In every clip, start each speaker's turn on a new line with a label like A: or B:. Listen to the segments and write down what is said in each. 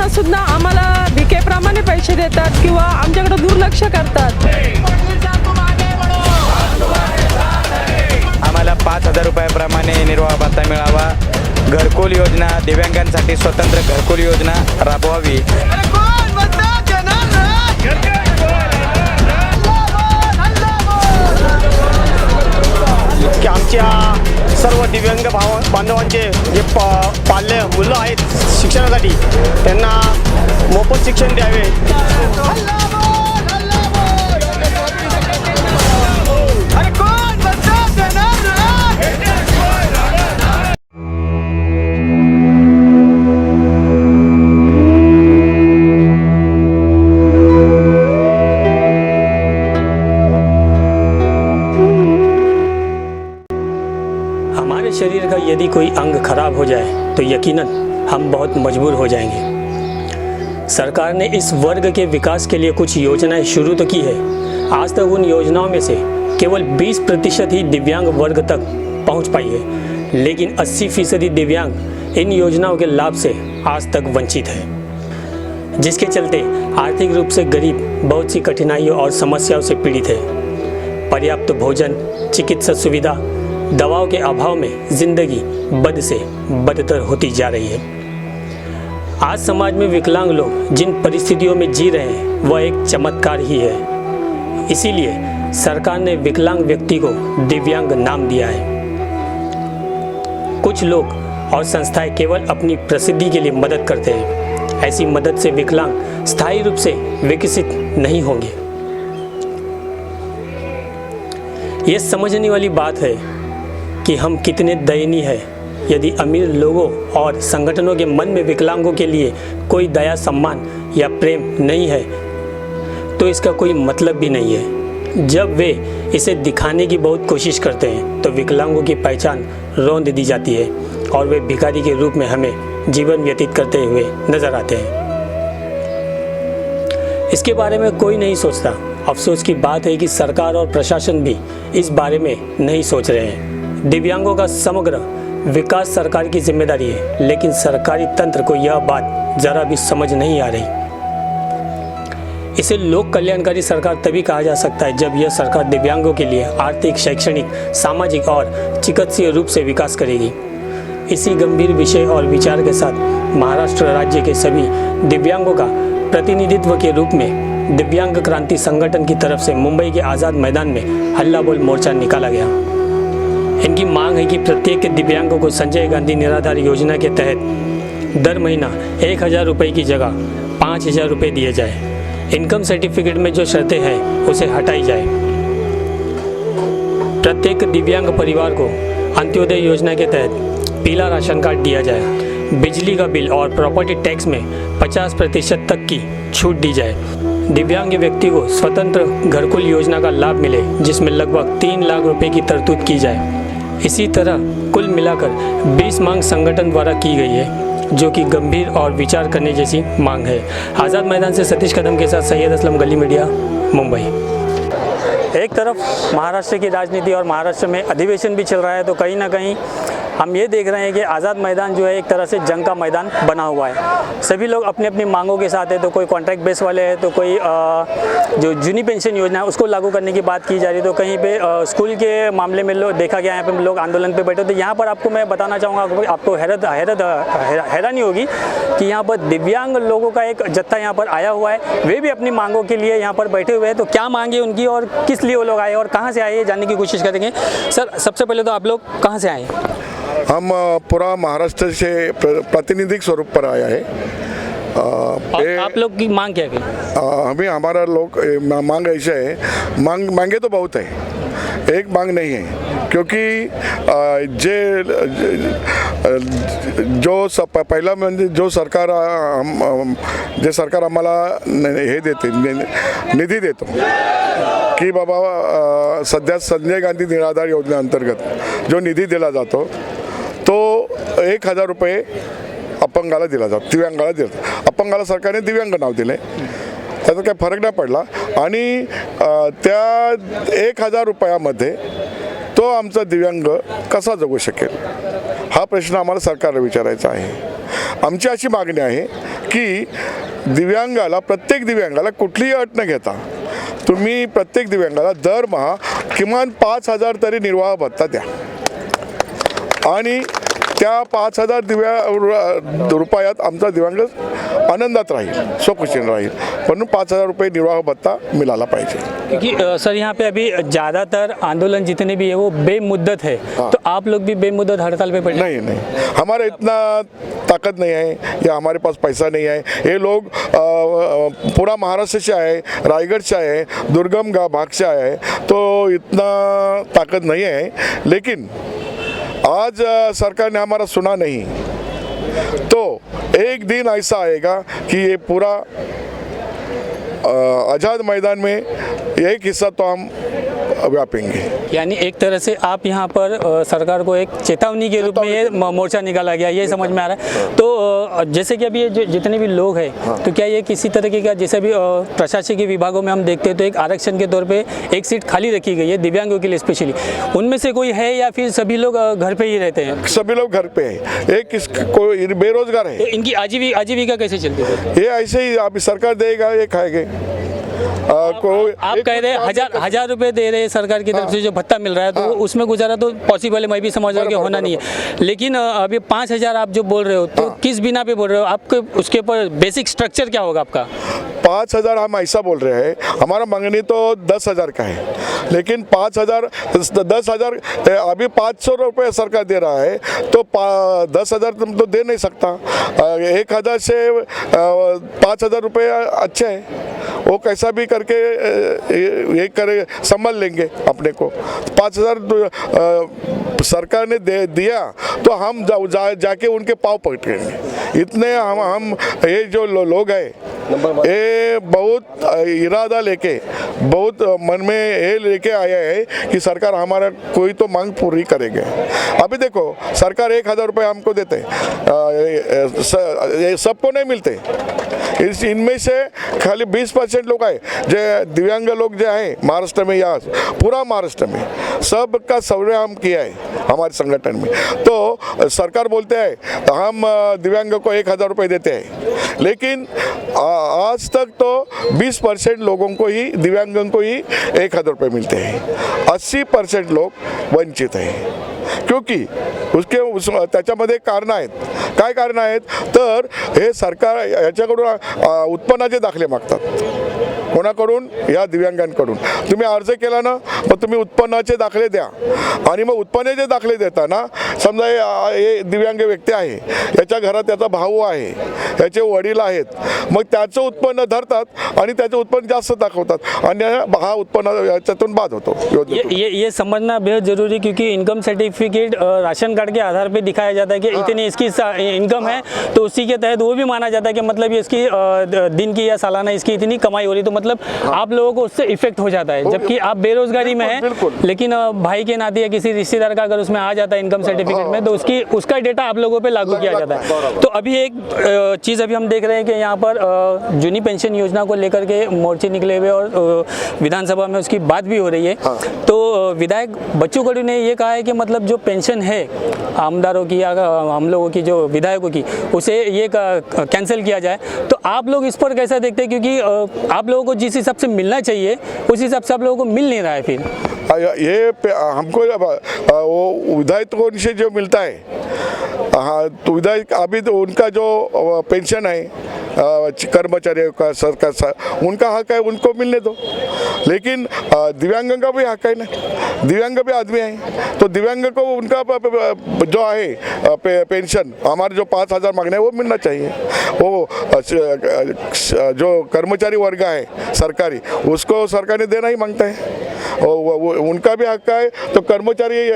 A: असताना सुद्धा आम्हाला भिकेप्रमाणे पैसे देतात किंवा आमच्याकडे दुर्लक्ष करतात।
B: आम्हाला 5,000 रुपयाप्रमाणे निर्वाह भत्ता मिळावा, घरकुल योजना, दिव्यांगांसाठी स्वतंत्र घरकुल योजना राबवावी।
C: की आमच्या सर्व दिव्यांग बांधवांचे जे पाल्य मुलं आहेत शिक्षणासाठी त्यांना मोफत शिक्षण द्यावे।
D: हमारे शरीर का यदि कोई अंग खराब हो जाए तो यकीनन हम बहुत मजबूर हो जाएंगे। सरकार ने इस वर्ग के विकास के लिए कुछ योजनाएं शुरू तो की है। आज तक उन योजनाओं में से केवल 20% ही दिव्यांग वर्ग तक पहुंच पाई है, लेकिन 80% दिव्यांग इन योजनाओं के लाभ से आज तक वंचित है, जिसके चलते आर्थिक रूप से गरीब बहुत सी कठिनाइयों और समस्याओं से पीड़ित है। पर्याप्त भोजन, चिकित्सा सुविधा, दवाओं के अभाव में जिंदगी बद से बदतर होती जा रही है। आज समाज में विकलांग लोग जिन परिस्थितियों में जी रहे हैं वह एक चमत्कार ही है। इसीलिए सरकार ने विकलांग व्यक्ति को दिव्यांग नाम दिया है। कुछ लोग और संस्थाएं केवल अपनी प्रसिद्धि के लिए मदद करते हैं। ऐसी मदद से विकलांग स्थायी रूप से विकसित नहीं होंगे। ये समझने वाली बात है कि हम कितने दयनीय हैं यदि अमीर लोगों और संगठनों के मन में विकलांगों के लिए कोई दया, सम्मान या प्रेम नहीं है तो इसका कोई मतलब भी नहीं है। जब वे इसे दिखाने की बहुत कोशिश करते हैं तो विकलांगों की पहचान रौंद दी जाती है और वे भिखारी के रूप में हमें जीवन व्यतीत करते हुए नजर आते हैं। इसके बारे में कोई नहीं सोचता। अफसोस की बात है कि सरकार और प्रशासन भी इस बारे में नहीं सोच रहे हैं। दिव्यांगों का समग्र विकास सरकार की जिम्मेदारी है, लेकिन सरकारी तंत्र को यह बात जरा भी समझ नहीं आ रही। इसे लोक कल्याणकारी सरकार तभी कहा जा सकता है जब यह सरकार दिव्यांगों के लिए आर्थिक, शैक्षणिक, सामाजिक और चिकित्सीय रूप से विकास करेगी। इसी गंभीर विषय और विचार के साथ महाराष्ट्र राज्य के सभी दिव्यांगों का प्रतिनिधित्व के रूप में दिव्यांग क्रांति संगठन की तरफ से मुंबई के आज़ाद मैदान में हल्ला बोल मोर्चा निकाला गया। इनकी मांग है कि प्रत्येक दिव्यांगों को संजय गांधी निराधार योजना के तहत दर महीना 1,000 रुपये की जगह 5,000 रुपये दिए जाए। इनकम सर्टिफिकेट में जो शर्तें हैं उसे हटाई जाए। प्रत्येक दिव्यांग परिवार को अंत्योदय योजना के तहत पीला राशन कार्ड दिया जाए। बिजली का बिल और प्रॉपर्टी टैक्स में 50% तक की छूट दी जाए। दिव्यांग व्यक्ति को स्वतंत्र घरकुल योजना का लाभ मिले, जिसमें लगभग 3 लाख रुपए की तरतूद की जाए। इसी तरह कुल मिलाकर 20 मांग संगठन द्वारा की गई है, जो कि गंभीर और विचार करने जैसी मांग है। आज़ाद मैदान से सतीश कदम के साथ सैयद असलम, गली मीडिया, मुंबई। एक तरफ महाराष्ट्र की राजनीति और महाराष्ट्र में अधिवेशन भी चल रहा है, तो कहीं ना कहीं हम ये देख रहे हैं कि आज़ाद मैदान जो है एक तरह से जंग का मैदान बना हुआ है। सभी लोग अपनी अपनी मांगों के साथ है, तो कोई कॉन्ट्रैक्ट बेस वाले हैं, तो कोई जो जूनी पेंशन योजना है उसको लागू करने की बात की जा रही है, तो कहीं पे स्कूल के मामले में लोग देखा गया, यहाँ पे लोग आंदोलन पे बैठे। तो यहाँ पर आपको मैं बताना चाहूँगा, आपको हैरानी होगी कि यहाँ पर दिव्यांग लोगों का एक जत्था यहाँ पर आया हुआ है। वे भी अपनी मांगों के लिए यहाँ पर बैठे हुए हैं। तो क्या मांगे उनकी और किस लिए वो लोग आए और कहाँ से आए, ये जानने की कोशिश करेंगे। सर, सबसे पहले तो आप लोग कहाँ से आए?
E: हम पूरा महाराष्ट्र से प्रातिनिधिक स्वरूप पर आया है।
D: आप लोग की मांग क्या है?
E: हमें हमारा लोग मांग ऐसा है, मांगे तो बहुत है, एक मांग नहीं है, क्योंकि जो पहिला म्हणजे जो सरकार आम्हाला हे देते, निधी देतो की बाबा सध्या संजय गांधी निराधार योजना अंतर्गत जो निधी दिला जातो तो 1,000 रुपये अपंगाला दिला जातो, दिव्यांगाला दिला जातो। अपंगाला सरकारने दिव्यांग नाव दिले, त्याचा काही फरक नाही पडला आणि त्या 1,000 रुपयामध्ये तो आमचा दिव्यांग कसा जगू शकेल हा प्रश्न आम्हाला सरकारला विचारायचा आहे। आमची अशी मागणी आहे की दिव्यांगाला, प्रत्येक दिव्यांगाला कुठलीही अट न घेता तुम्ही प्रत्येक दिव्यांगाला दरमहा किमान 5,000 तरी निर्वाह भत्ता द्या आणि त्या 5,000 रुपयात आमचा दिव्यांग आनंदात राहील, स्वखुशीने राहील, म्हणून 5,000 रुपये निर्वाह भत्ता मिळाला पाहिजे.
D: क्योंकि सर यहाँ पे अभी ज़्यादातर आंदोलन जितने भी है वो बेमुद्दत है, तो आप लोग भी बेमुद्दत हड़ताल पे बैठे?
E: नहीं, हमारा इतना ताकत नहीं है या हमारे पास पैसा नहीं है. ये लोग पूरा महाराष्ट्र से आए, रायगढ़ से आए, दुर्गम भाग से आए, तो इतना ताकत नहीं है. लेकिन आज सरकार ने हमारा सुना नहीं, तो एक दिन ऐसा आएगा कि ये पूरा आज़ाद मैदान में एक हिस्सा तो हम व्यापेंगे.
D: यानी एक तरह से आप यहाँ पर सरकार को एक चेतावनी के रूप में ये मोर्चा निकाला गया, ये समझ में आ रहा है. तो जैसे कि अभी ये जितने भी लोग हैं, तो क्या ये किसी तरीके का, जैसे भी प्रशासकीय विभागों में हम देखते हैं तो एक आरक्षण के तौर पे एक सीट खाली रखी गई है दिव्यांगों के लिए स्पेशली, उनमें से कोई है या फिर सभी लोग घर पे ही रहते हैं?
E: सभी लोग घर पे है. एक कोई बेरोजगार है,
D: तो इनकी आजीविका कैसे चलती है?
E: ये ऐसे ही अभी सरकार देगा, ये खाएंगे.
D: आप कह रहे हैं हजार रुपए दे रहे हैं सरकार की तरफ से जो भत्ता मिल रहा है, तो उसमें गुजारा तो पॉसिबल है, मैं भी समझ रहा हूँ कि होना नहीं है. लेकिन अभी 5,000 आप जो बोल रहे हो, तो किस बिना पे बोल रहे हो? आपके उसके ऊपर बेसिक स्ट्रक्चर क्या होगा आपका?
E: 5,000 हम ऐसा बोल रहे हैं, हमारा मांगनी तो 10,000 का है, लेकिन 5,000 10,000 अभी 500 रुपये सरकार दे रहा है, तो 10,000 तुम तो दे नहीं सकता. 1,000 से 5,000 रुपये अच्छे हैं, वो कैसा भी करके ये करे, संभाल लेंगे अपने को. 5,000 सरकार ने दिया तो हम जाके उनके पाँव पकड़ेंगे. इतने हम ये जो लोग हैं, ये बहुत इरादा लेके, बहुत मन में ये लेके आया है कि सरकार हमारा कोई तो मांग पूरी करेंगे. अभी देखो, सरकार 1,000 रुपये हमको देते हैं, सबको नहीं मिलते. इनमें से खाली 20% लोग आए, जो दिव्यांग लोग जो हैं महाराष्ट्र में या पूरा महाराष्ट्र में, सबका सर्वे हम किया है हमारे संगठन में. तो सरकार बोलते हैं हम दिव्यांग को 1,000 रुपये देते हैं, लेकिन आज तक तो 20% लोगों को ही, दिव्यांगों को ही 1,000 रुपये मिलते हैं. 80% लोग वंचित हैं. क्योंकि त्याच्यामध्ये कारण आहेत. काय कारण आहेत तर हे सरकार याच्याकडून उत्पन्नाचे दाखले मागतात. कोणाकडून? या दिव्यांगांकडून. तुम्ही अर्ज केला ना, मग तुम्ही उत्पन्नाचे दाखले द्या, आणि मग उत्पन्नाचे दाखले देताना समजा हे दिव्यांग व्यक्ती आहे, याच्या घरात त्याचा भाऊ आहे, याचे वडील आहेत, मग त्याचं उत्पन्न धरतात आणि त्याचं उत्पन्न जास्त दाखवतात आणि हा उत्पन्न याच्यातून बाद होतो.
D: ये समझना बेहद जरूरी, क्योंकि इनकम सर्टिफिकेट राशन कार्ड के आधार पे दिखाया जाता है कि इतनी इसकी इनकम है, तो उसी के तहत वो भी माना जाता है कि मतलब ये इसकी दिन की या सालाना इसकी इतनी कमाई हो रही, तो मतलब आप लोगों को उससे इफेक्ट हो जाता है. जबकि आप बेरोजगारी में हैं, लेकिन भाई के नाते या किसी रिश्तेदार का अगर उसमें आ जाता है इनकम सर्टिफिकेट में, तो उसका डेटा आप लोगों पे लागू किया जाता है. तो अभी एक चीज़ अभी हम देख रहे हैं कि यहाँ पर जूनी पेंशन योजना को लेकर के मोर्चे निकले हुए और विधानसभा में उसकी बात भी हो रही है. तो विधायक बच्चू कडू ने ये कहा है कि मतलब जो पेंशन है आमदारों की या हम लोगों की, जो विधायकों की, उसे ये कैंसिल किया जाए. तो आप लोग इस पर कैसा देखते हैं? क्योंकि आप लोगों को जिस हिसाब से मिलना चाहिए उस हिसाब से आप लोगों को मिल नहीं रहा है. फिर
E: ये हमको वो विधायकों से जो मिलता है, हाँ, तो विधायक अभी तो उनका जो पेंशन है कर्मचारियों का, सरकार उनका हक है, उनको मिलने दो. लेकिन दिव्यांग का भी हक है ना, दिव्यांग भी आदमी है, तो दिव्यांग को उनका जो है पेंशन, हमारे जो 5,000 मांगने हैं वो मिलना चाहिए. वो जो कर्मचारी वर्ग है सरकारी, उसको सरकार ने देना ही मांगता है. वो उनका भी हक है, तो कर्मचारी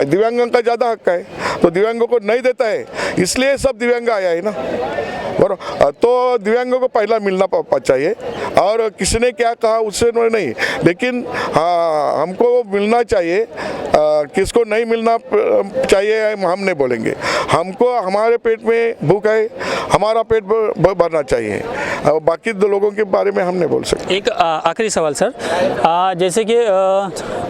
E: दिव्यांगों का ज़्यादा हक है, तो दिव्यांगों को नहीं देता है, इसलिए सब दिव्यांग आया है ना. बराबर, तो दिव्यांगों को पहला मिलना चाहिए, और किसी ने क्या कहा उससे नहीं, लेकिन हाँ हमको मिलना चाहिए. किसको नहीं मिलना चाहिए हम नहीं बोलेंगे. हमको हमारे पेट में भूख है, हमारा पेट भरना चाहिए, बाकी दो लोगों के बारे में हम नहीं बोल सकते.
D: एक आखिरी सवाल सर, जैसे कि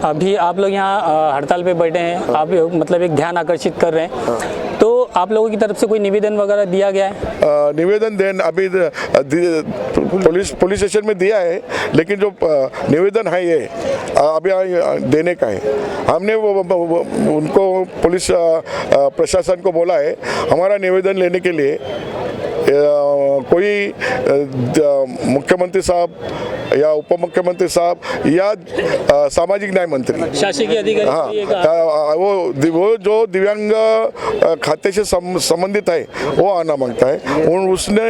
D: अभी आप लोग यहाँ हड़ताल पे बैठे हैं, आप मतलब एक ध्यान आकर्षित कर रहे हैं, तो आप लोगों की तरफ से कोई निवेदन वगैरह दिया गया है?
E: निवेदन देन अभी पुलिस स्टेशन में दिया है, लेकिन जो निवेदन है ये अभी देने का है। हमने उनको पुलिस प्रशासन को बोला है हमारा निवेदन लेने के लिए कोई मुख्यमंत्री साहब या उप मुख्यमंत्री साहब या सामाजिक न्याय मंत्री,
D: शासकीय अधिकारी
E: हाँ,
D: को ये कहा।
E: वो जो दिव्यांग खाते से संबंधित है वो आना मांगता है। उसने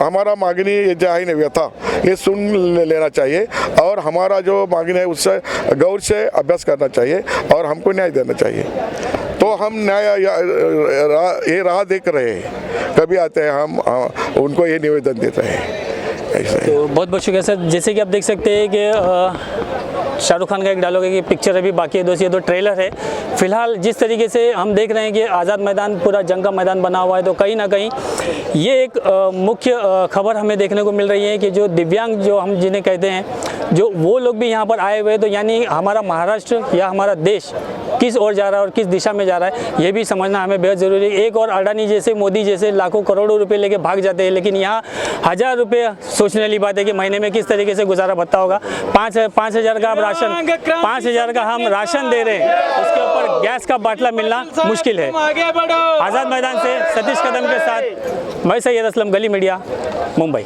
E: हमारा मांगनी ये जो है ना व्यथा ये सुन लेना चाहिए और हमारा जो मांगनी है उससे गौर से अभ्यास करना चाहिए और हमको न्याय देना चाहिए। तो हम न्याय ये राह देख रहे हैं, कभी आते हैं हम उनको ये निवेदन देते हैं। ऐसा
D: तो बहुत बहुत शुक्रिया सर। जैसे कि आप देख सकते हैं कि शाहरुख खान का एक डायलॉग है कि पिक्चर अभी बाकी है दोस्त, ये तो ट्रेलर है। फिलहाल जिस तरीके से हम देख रहे हैं कि आज़ाद मैदान पूरा जंग का मैदान बना हुआ है, तो कहीं ना कहीं ये एक मुख्य खबर हमें देखने को मिल रही है कि जो दिव्यांग जो हम जिन्हें कहते हैं, जो वो लोग भी यहाँ पर आए हुए हैं। तो यानी हमारा महाराष्ट्र या हमारा देश किस ओर जा रहा है और किस दिशा में जा रहा है ये भी समझना हमें बेहद ज़रूरी है। एक और अडानी जैसे, मोदी जैसे लाखों करोड़ों रुपए लेके भाग जाते हैं, लेकिन यहाँ 1000 रुपये सोचने वाली बात है कि महीने में किस तरीके से गुजारा भत्ता होगा। 5,000 का आप राशन, 5,000 का हम राशन दे रहे हैं, उसके ऊपर गैस का बाटला मिलना मुश्किल है। आज़ाद मैदान से सतीश कदम के साथ मैं सैयद असलम, गली मीडिया, मुंबई।